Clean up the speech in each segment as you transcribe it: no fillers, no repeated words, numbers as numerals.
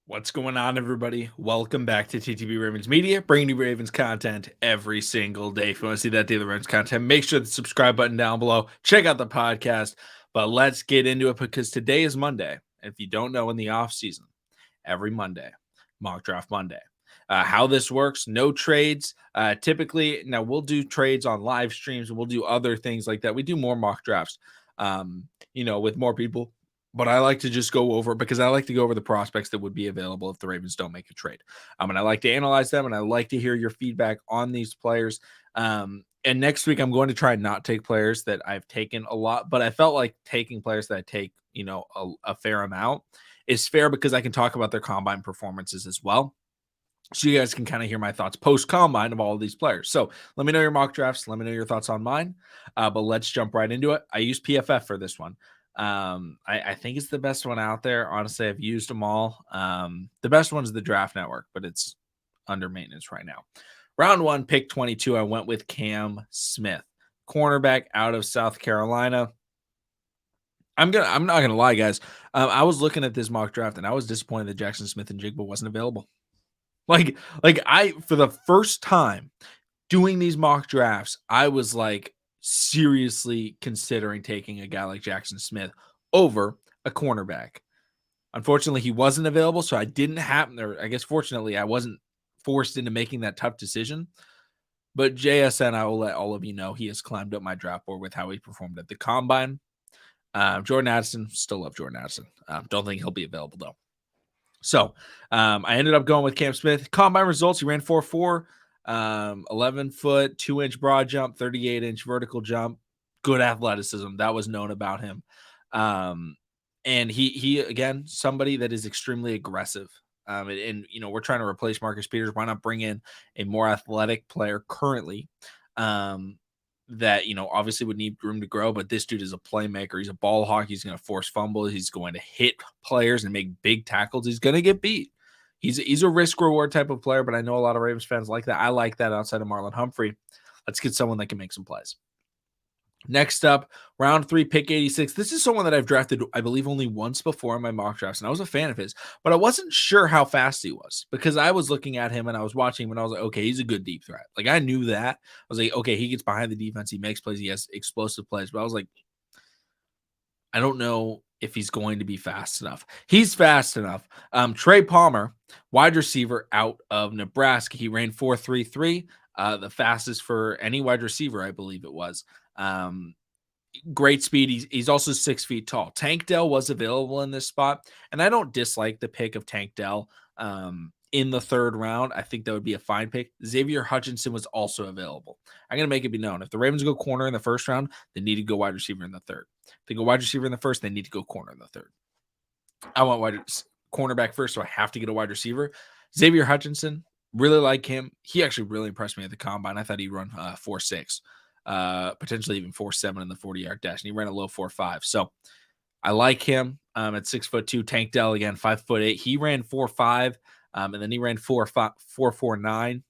What's going on, everybody? Welcome back to TTB Ravens Media, bringing you Ravens content every single day. If you want to see that daily Ravens content, make sure the subscribe button down below. Check out the podcast. But let's get into it because today is Monday. And if you don't know, in the off season, every Monday, mock draft Monday. How this works, no trades. Typically, now we'll do trades on live streams and we'll do other things like that. We do more mock drafts, with more people, but I like to just go over because I like to go over the prospects that would be available if the Ravens don't make a trade. And I like to analyze them and I like to hear your feedback on these players. And next week, I'm going to try and not take players that I've taken a lot, but I felt like taking players that I take, a fair amount is fair because I can talk about their combine performances as well. So you guys can kind of hear my thoughts post combine of all of these players. So let me know your mock drafts. Let me know your thoughts on mine. But let's jump right into it. I use PFF for this one. I think it's the best one out there. Honestly, I've used them all. The best one is the Draft Network, but it's under maintenance right now. Round 1, pick 22. I went with Cam Smith, cornerback out of South Carolina. I'm not gonna lie, guys. I was looking at this mock draft and I was disappointed that Jackson Smith and Jigba wasn't available. I for the first time doing these mock drafts, I was like seriously considering taking a guy like Jackson Smith over a cornerback. Unfortunately, he wasn't available, so I didn't have, or I guess fortunately, I wasn't forced into making that tough decision. But JSN, I will let all of you know, he has climbed up my draft board with how he performed at the combine. Jordan Addison, still love Jordan Addison. Don't think he'll be available though. So I ended up going with Cam Smith. Combine results, he ran 4.4, 11 foot, 2-inch broad jump, 38-inch vertical jump. Good athleticism. That was known about him. And he again, somebody that is extremely aggressive. We're trying to replace Marcus Peters. Why not bring in a more athletic player currently? That obviously would need room to grow, but this dude is a playmaker. He's a ball hawk. He's going to force fumbles. He's going to hit players and make big tackles. He's going to get beat. He's a risk reward type of player, but I know a lot of Ravens fans like that. I like that outside of Marlon Humphrey. Let's get someone that can make some plays. Next up, round 3, pick 86. This is someone that I've drafted, I believe, only once before in my mock drafts, and I was a fan of his, but I wasn't sure how fast he was because I was looking at him and I was watching him and I was like, okay, he's a good deep threat. Like, I knew that. I was like, okay, he gets behind the defense, he makes plays, he has explosive plays, but I was like, I don't know if he's going to be fast enough. He's fast enough. Trey Palmer, wide receiver out of Nebraska. He ran 4.33, the fastest for any wide receiver, I believe it was. Great speed. He's also 6 feet tall. Tank Dell was available in this spot, and I don't dislike the pick of Tank Dell in the 3rd round. I think that would be a fine pick. Xavier Hutchinson was also available. I'm going to make it be known. If the Ravens go corner in the 1st round, they need to go wide receiver in the 3rd. If they go wide receiver in the 1st, they need to go corner in the 3rd. I want cornerback first, so I have to get a wide receiver. Xavier Hutchinson, really like him. He actually really impressed me at the combine. I thought he'd run 4.6. Potentially even 4.7 in the 40-yard dash, and he ran a low 4.5. So I like him at 6'2". Tank Dell again, 5'8". He ran 4.5, and then he ran 4.49.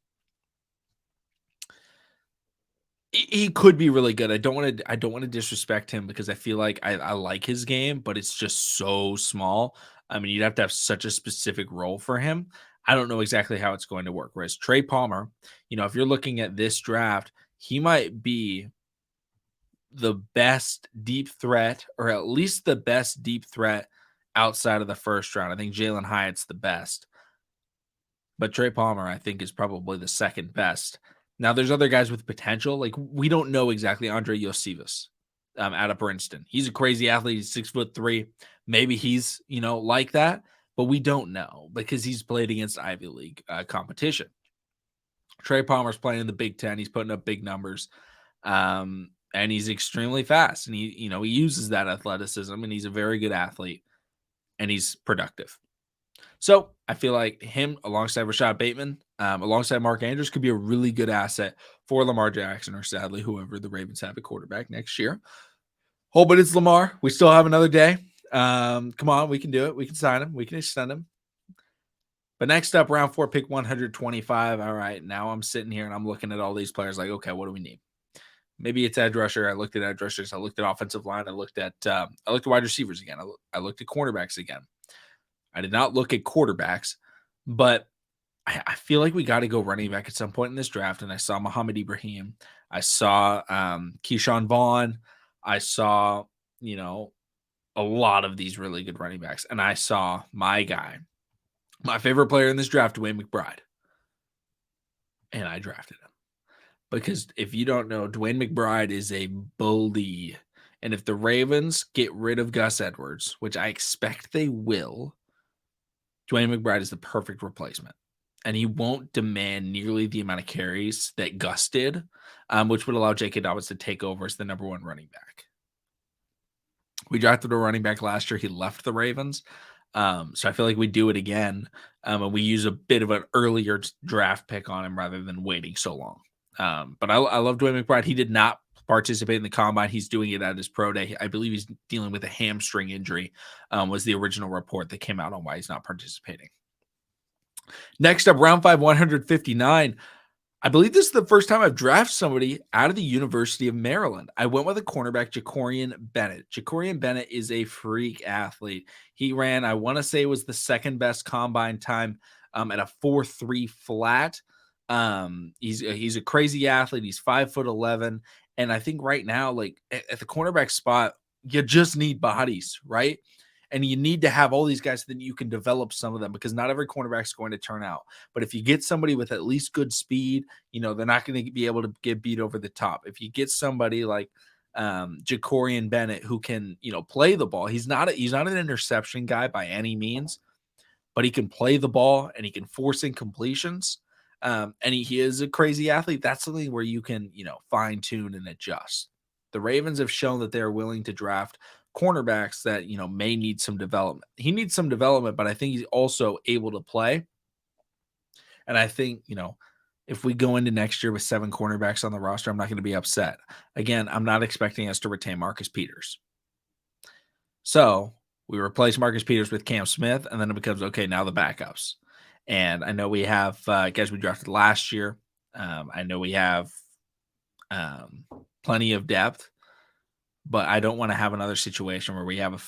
He could be really good. I don't want to disrespect him because I feel like I like his game, but it's just so small. I mean, you'd have to have such a specific role for him. I don't know exactly how it's going to work. Whereas Trey Palmer, if you're looking at this draft, he might be the best deep threat, or at least the best deep threat outside of the 1st round. I think Jalen Hyatt's the best, but Trey Palmer, I think, is probably the 2nd best. Now, there's other guys with potential. Like, we don't know exactly Andre Iosivas out of Princeton. He's a crazy athlete. He's 6'3". Maybe he's, like that, but we don't know because he's played against Ivy League competition. Trey Palmer's playing in the Big Ten. He's putting up big numbers. And he's extremely fast. And he uses that athleticism, and he's a very good athlete, and he's productive. So I feel like him alongside Rashad Bateman, alongside Mark Andrews, could be a really good asset for Lamar Jackson, or sadly, whoever the Ravens have at quarterback next year. Oh, but it's Lamar. We still have another day. Come on, we can do it. We can sign him. We can extend him. But next up, round 4, pick 125. All right, now I'm sitting here and I'm looking at all these players like, okay, what do we need? Maybe it's edge rusher. I looked at edge rushers. I looked at offensive line. I looked at wide receivers again. I looked at cornerbacks again. I did not look at quarterbacks, but I feel like we got to go running back at some point in this draft. And I saw Muhammad Ibrahim. I saw Keyshawn Vaughn. I saw, you know, a lot of these really good running backs. And I saw my guy, my favorite player in this draft, Dwayne McBride. And I drafted him. Because if you don't know, Dwayne McBride is a bully. And if the Ravens get rid of Gus Edwards, which I expect they will, Dwayne McBride is the perfect replacement. And he won't demand nearly the amount of carries that Gus did, which would allow J.K. Dobbins to take over as the number one running back. We drafted a running back last year. He left the Ravens. So I feel like we do it again. And we use a bit of an earlier draft pick on him rather than waiting so long. But I love Dwayne McBride. He did not participate in the combine. He's doing it at his pro day. I believe he's dealing with a hamstring injury, was the original report that came out on why he's not participating. Next up, round 5, 159. I believe this is the first time I've drafted somebody out of the University of Maryland. I went with a cornerback, Jacorian Bennett. Jacorian Bennett is a freak athlete. He ran, I want to say it was the second best combine time at a 4.3 flat. He's a crazy athlete. He's 5'11". And I think right now, like at the cornerback spot, you just need bodies, right? And you need to have all these guys so that you can develop some of them, because not every cornerback is going to turn out. But if you get somebody with at least good speed, they're not going to be able to get beat over the top. If you get somebody like Jacorian Bennett who can, play the ball, he's not an interception guy by any means, but he can play the ball and he can force incompletions. And he is a crazy athlete. That's something where you can, fine tune and adjust. The Ravens have shown that they're willing to draft cornerbacks that, may need some development. He needs some development, but I think he's also able to play. And I think, if we go into next year with 7 cornerbacks on the roster, I'm not going to be upset. Again, I'm not expecting us to retain Marcus Peters. So we replace Marcus Peters with Cam Smith, and then it becomes, okay, now the backups. And I know we have guys we drafted last year. I know we have plenty of depth, but I don't want to have another situation where we have a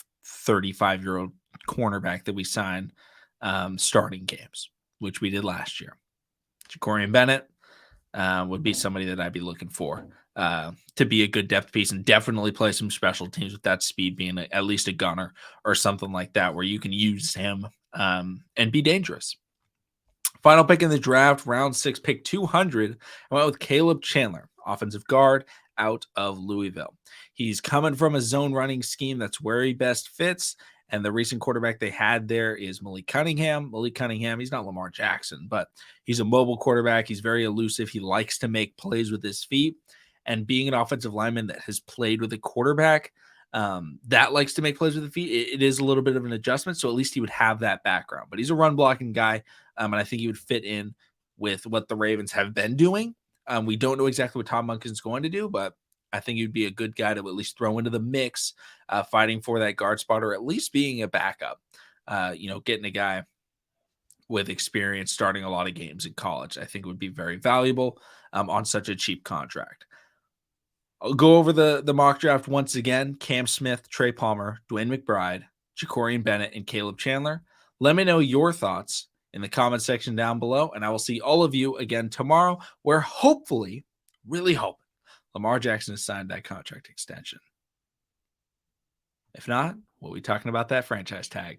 35-year-old cornerback that we sign starting games, which we did last year. Jacorian Bennett would be somebody that I'd be looking for to be a good depth piece and definitely play some special teams with that speed, being at least a gunner or something like that, where you can use him and be dangerous. Final pick in the draft, round 6, pick 200. I went with Caleb Chandler, offensive guard out of Louisville. He's coming from a zone running scheme. That's where he best fits. And the recent quarterback they had there is Malik Cunningham. Malik Cunningham, he's not Lamar Jackson, but he's a mobile quarterback. He's very elusive. He likes to make plays with his feet. And being an offensive lineman that has played with a quarterback that likes to make plays with the feet, it is a little bit of an adjustment. So at least he would have that background. But he's a run blocking guy, and I think he would fit in with what the Ravens have been doing. We don't know exactly what Tom Monken's going to do, but I think he'd be a good guy to at least throw into the mix, fighting for that guard spot, or at least being a backup. Getting a guy with experience starting a lot of games in college, I think would be very valuable on such a cheap contract. I'll go over the mock draft once again. Cam Smith, Trey Palmer, Dwayne McBride, Jacorian Bennett, and Caleb Chandler. Let me know your thoughts in the comment section down below, and I will see all of you again tomorrow, where hopefully, really hoping, Lamar Jackson has signed that contract extension. If not, we'll be talking about that franchise tag.